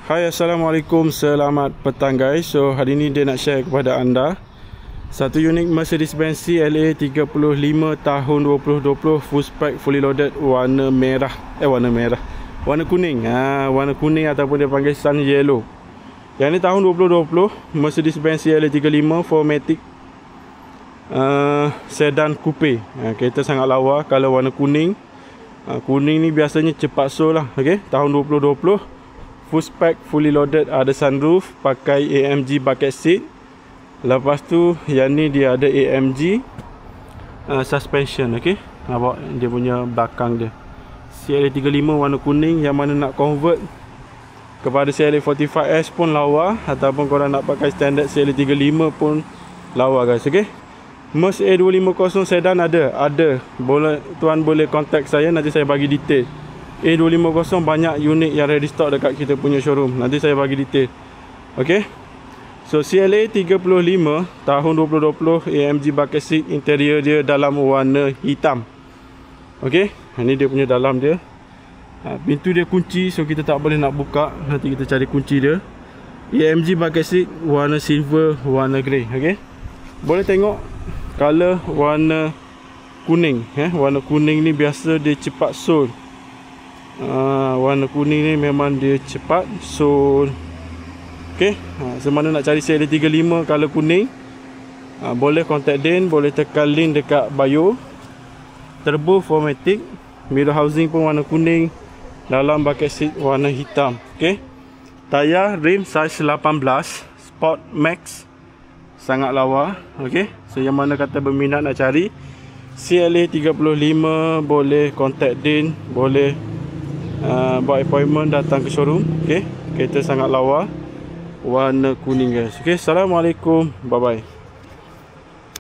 Hai, Assalamualaikum, selamat petang guys. So hari ni dia nak share kepada anda satu unit Mercedes-Benz CLA 35 tahun 2020 full spec fully loaded warna merah. Warna kuning. Warna kuning ataupun dia panggil sun yellow. Yang ni tahun 2020, Mercedes-Benz CLA 35 4matic sedan coupe. Kereta sangat lawa, color warna kuning. Kuning ni biasanya cepat sold lah. Okey, tahun 2020. Full spec, fully loaded, ada sunroof, pakai AMG bucket seat. Lepas tu yang ni dia ada AMG suspension. Okey, nampak dia punya belakang dia. CLA 35 warna kuning. Yang mana nak convert kepada CLA 45S pun lawa, ataupun korang nak pakai standard CLA 35 pun lawa guys. Okey, Merc A250 sedan ada. Boleh, tuan boleh contact saya, nanti saya bagi detail. A250 banyak unit yang ready stock dekat kita punya showroom. Nanti saya bagi detail. Okay, so CLA 35 tahun 2020 AMG bucket seat. Interior dia dalam warna hitam. Okay, ini dia punya dalam dia. Pintu dia kunci, so kita tak boleh nak buka. Nanti kita cari kunci dia. AMG bucket seat warna silver, warna grey. Okay, boleh tengok color warna kuning. Warna kuning ni biasa dia cepat sold. Warna kuning ni memang dia cepat sold. Okay, semana nak cari CLA 35 color kuning, boleh contact Din, boleh tekan link dekat bio. Turbo 4matic, mirror housing pun warna kuning, dalam bucket seat warna hitam. Okay, tayar rim size 18 Sport Max, sangat lawa. Okay, so yang mana kata berminat nak cari CLA 35, boleh contact Din, boleh buat appointment, datang ke showroom. Okay, kereta sangat lawa, warna kuning guys. Okay, Assalamualaikum, bye bye.